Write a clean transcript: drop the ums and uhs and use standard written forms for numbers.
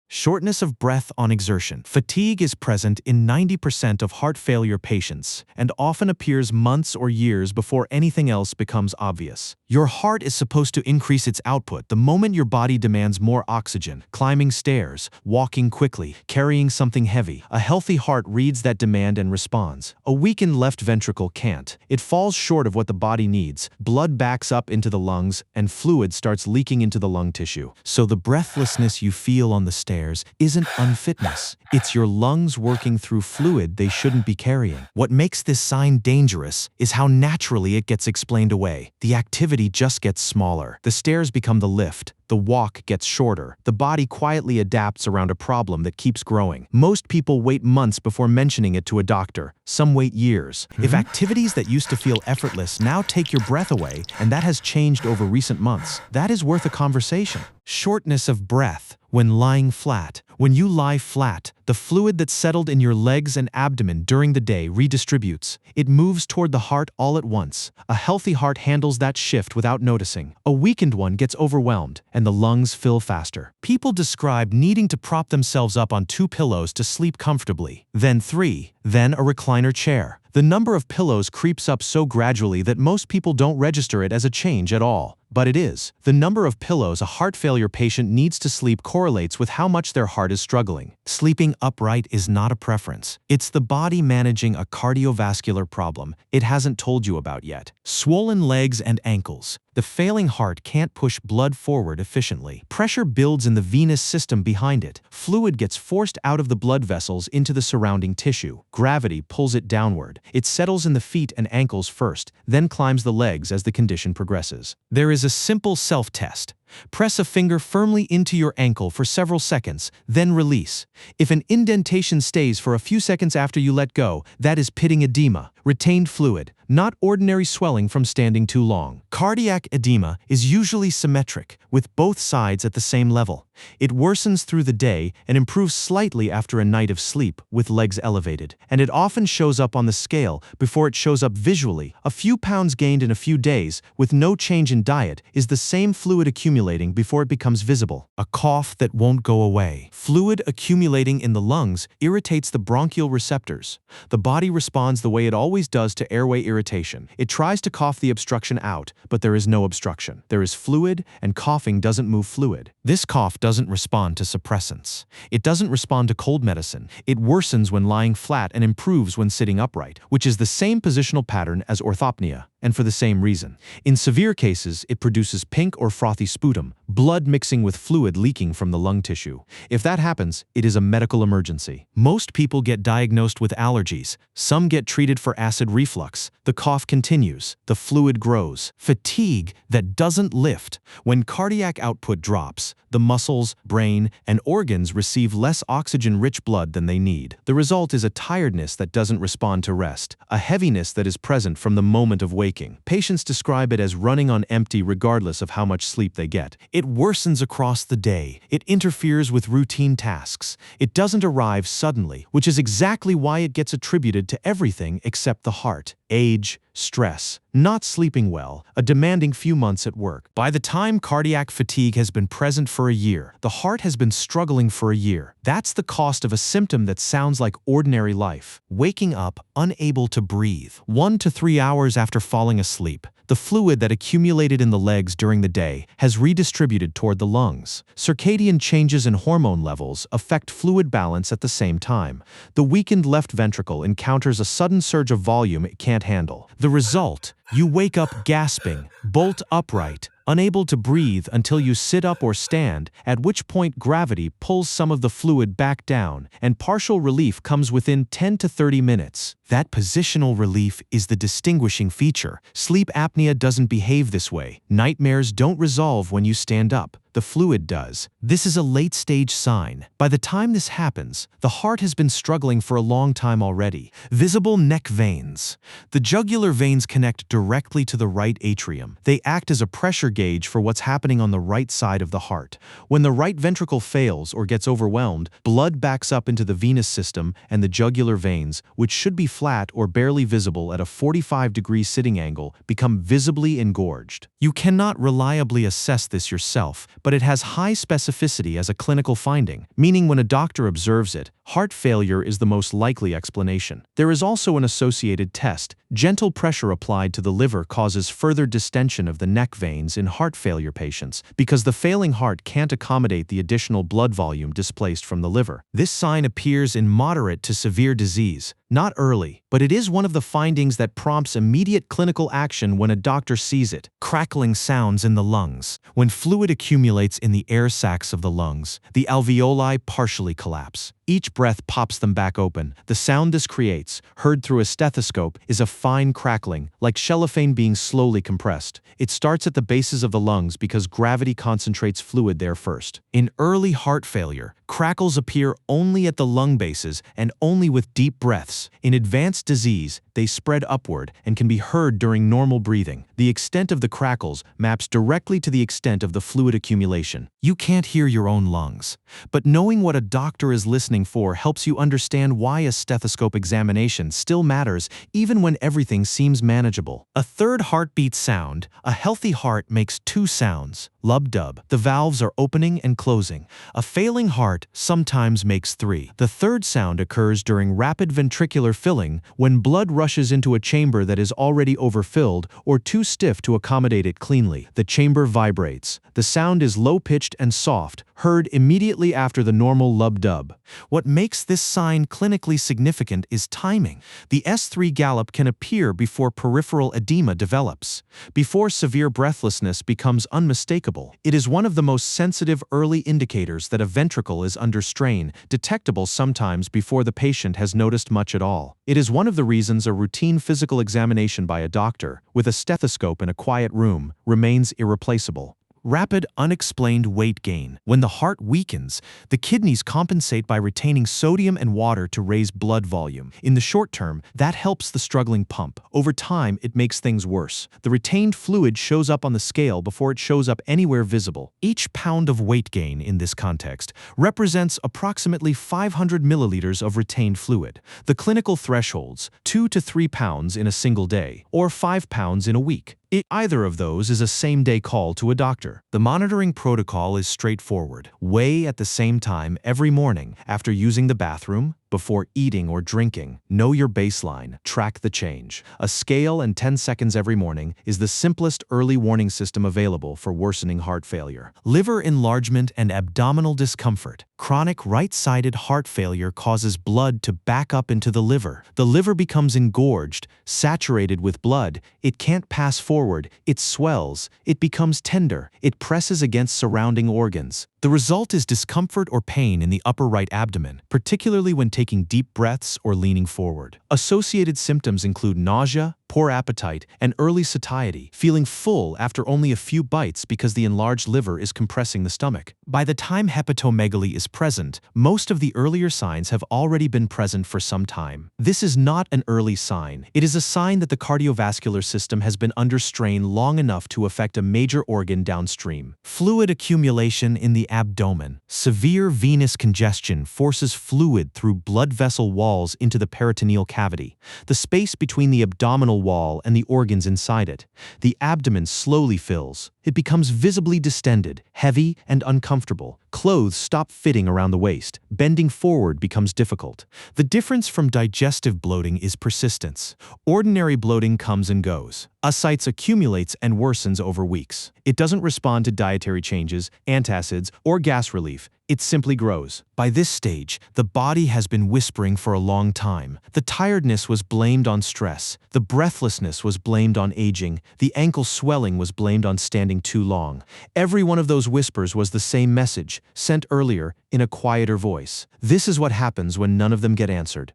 Shortness of breath on exertion. Fatigue is present in 90% of heart failure patients and often appears months or years before anything else becomes obvious. Your heart is supposed to increase its output the moment your body demands more oxygen. Climbing stairs, walking quickly, carrying something heavy. A healthy heart reads that demand and responds. A weakened left ventricle can't. It falls short of what the body needs. Blood backs up into the lungs and fluid starts leaking into the lung tissue. So the breathlessness you feel on the stairs isn't unfitness. It's your lungs working through fluid they shouldn't be carrying. What makes this sign dangerous is how naturally it gets explained away. The activity just gets smaller. The stairs become the lift. The walk gets shorter. The body quietly adapts around a problem that keeps growing. Most people wait months before mentioning it to a doctor. Some wait years. If activities that used to feel effortless now take your breath away, and that has changed over recent months, that is worth a conversation. Shortness of breath when lying flat. When you lie flat, the fluid that settled in your legs and abdomen during the day redistributes. It moves toward the heart all at once. A healthy heart handles that shift without noticing. A weakened one gets overwhelmed, and the lungs fill faster. People describe needing to prop themselves up on 2 pillows to sleep comfortably, then 3, then a recliner chair. The number of pillows creeps up so gradually that most people don't register it as a change at all. But it is. The number of pillows a heart failure patient needs to sleep correlates with how much their heart is struggling. Sleeping upright is not a preference. It's the body managing a cardiovascular problem it hasn't told you about yet. Swollen legs and ankles. The failing heart can't push blood forward efficiently. Pressure builds in the venous system behind it. Fluid gets forced out of the blood vessels into the surrounding tissue. Gravity pulls it downward. It settles in the feet and ankles first, then climbs the legs as the condition progresses. There is a simple self-test. Press a finger firmly into your ankle for several seconds, then release. If an indentation stays for a few seconds after you let go, that is pitting edema, retained fluid, not ordinary swelling from standing too long. Cardiac edema is usually symmetric, with both sides at the same level. It worsens through the day and improves slightly after a night of sleep, with legs elevated. And it often shows up on the scale before it shows up visually. A few pounds gained in a few days, with no change in diet, is the same fluid accumulating before it becomes visible. A cough that won't go away. Fluid accumulating in the lungs irritates the bronchial receptors. The body responds the way it always does to airway irritation. It tries to cough the obstruction out, but there is no obstruction. There is fluid, and coughing doesn't move fluid. This cough doesn't respond to suppressants. It doesn't respond to cold medicine. It worsens when lying flat and improves when sitting upright, which is the same positional pattern as orthopnea, and for the same reason. In severe cases, it produces pink or frothy sputum, blood mixing with fluid leaking from the lung tissue. If that happens, it is a medical emergency. Most people get diagnosed with allergies. Some get treated for acid reflux. The cough continues. The fluid grows. Fatigue that doesn't lift. When cardiac output drops, the muscles, brain, and organs receive less oxygen-rich blood than they need. The result is a tiredness that doesn't respond to rest, a heaviness that is present from the moment of waking. Patients describe it as running on empty regardless of how much sleep they get. It worsens across the day. It interferes with routine tasks. It doesn't arrive suddenly, which is exactly why it gets attributed to everything except the heart. Age, stress, not sleeping well, a demanding few months at work. By the time cardiac fatigue has been present for a year, the heart has been struggling for a year. That's the cost of a symptom that sounds like ordinary life. Waking up unable to breathe. 1 to 3 hours after falling asleep, the fluid that accumulated in the legs during the day has redistributed toward the lungs. Circadian changes in hormone levels affect fluid balance at the same time. The weakened left ventricle encounters a sudden surge of volume it can't handle. The result: you wake up gasping, bolt upright, unable to breathe until you sit up or stand, at which point gravity pulls some of the fluid back down, and partial relief comes within 10 to 30 minutes. That positional relief is the distinguishing feature. Sleep apnea doesn't behave this way. Nightmares don't resolve when you stand up. The fluid does. This is a late-stage sign. By the time this happens, the heart has been struggling for a long time already. Visible neck veins. The jugular veins connect directly to the right atrium. They act as a pressure gauge for what's happening on the right side of the heart. When the right ventricle fails or gets overwhelmed, blood backs up into the venous system and the jugular veins, which should be flat or barely visible at a 45-degree sitting angle become visibly engorged. You cannot reliably assess this yourself, but it has high specificity as a clinical finding, meaning when a doctor observes it, heart failure is the most likely explanation. There is also an associated test. Gentle pressure applied to the liver causes further distension of the neck veins in heart failure patients because the failing heart can't accommodate the additional blood volume displaced from the liver. This sign appears in moderate to severe disease, not early, but it is one of the findings that prompts immediate clinical action when a doctor sees it. Crackling sounds in the lungs. When fluid accumulates in the air sacs of the lungs, the alveoli partially collapse. Each breath pops them back open. The sound this creates, heard through a stethoscope, is a fine crackling, like cellophane being slowly compressed. It starts at the bases of the lungs because gravity concentrates fluid there first. In early heart failure, crackles appear only at the lung bases and only with deep breaths. In advanced disease, they spread upward and can be heard during normal breathing. The extent of the crackles maps directly to the extent of the fluid accumulation. You can't hear your own lungs, but knowing what a doctor is listening for helps you understand why a stethoscope examination still matters even when everything seems manageable. A third heartbeat sound. A healthy heart makes two sounds. Lub-dub. The valves are opening and closing. A failing heart sometimes makes three. The third sound occurs during rapid ventricular filling when blood rushes into a chamber that is already overfilled or too stiff to accommodate it cleanly. The chamber vibrates. The sound is low-pitched and soft, heard immediately after the normal lub-dub. What makes this sign clinically significant is timing. The S3 gallop can appear before peripheral edema develops, before severe breathlessness becomes unmistakable. It is one of the most sensitive early indicators that a ventricle is under strain, detectable sometimes before the patient has noticed much at all. It is one of the reasons a routine physical examination by a doctor, with a stethoscope in a quiet room, remains irreplaceable. Rapid, unexplained weight gain. When the heart weakens, the kidneys compensate by retaining sodium and water to raise blood volume. In the short term, that helps the struggling pump. Over time, it makes things worse. The retained fluid shows up on the scale before it shows up anywhere visible. Each pound of weight gain in this context represents approximately 500 milliliters of retained fluid. The clinical thresholds, 2 to 3 pounds in a single day, or 5 pounds in a week. Either of those is a same-day call to a doctor. The monitoring protocol is straightforward. Weigh at the same time every morning after using the bathroom, before eating or drinking. Know your baseline. Track the change. A scale and 10 seconds every morning is the simplest early warning system available for worsening heart failure. Liver enlargement and abdominal discomfort. Chronic right-sided heart failure causes blood to back up into the liver. The liver becomes engorged, saturated with blood. It can't pass forward. It swells. It becomes tender. It presses against surrounding organs. The result is discomfort or pain in the upper right abdomen, particularly when taking deep breaths or leaning forward. Associated symptoms include nausea, poor appetite, and early satiety, feeling full after only a few bites because the enlarged liver is compressing the stomach. By the time hepatomegaly is present, most of the earlier signs have already been present for some time. This is not an early sign. It is a sign that the cardiovascular system has been under strain long enough to affect a major organ downstream. Fluid accumulation in the abdomen. Severe venous congestion forces fluid through blood vessel walls into the peritoneal cavity, the space between the abdominal wall and the organs inside it. The abdomen slowly fills. It becomes visibly distended, heavy, and uncomfortable. Clothes stop fitting around the waist. Bending forward becomes difficult. The difference from digestive bloating is persistence. Ordinary bloating comes and goes. Ascites accumulates and worsens over weeks. It doesn't respond to dietary changes, antacids, or gas relief. It simply grows. By this stage, the body has been whispering for a long time. The tiredness was blamed on stress. The breathlessness was blamed on aging. The ankle swelling was blamed on standing too long. Every one of those whispers was the same message, sent earlier in a quieter voice. This is what happens when none of them get answered.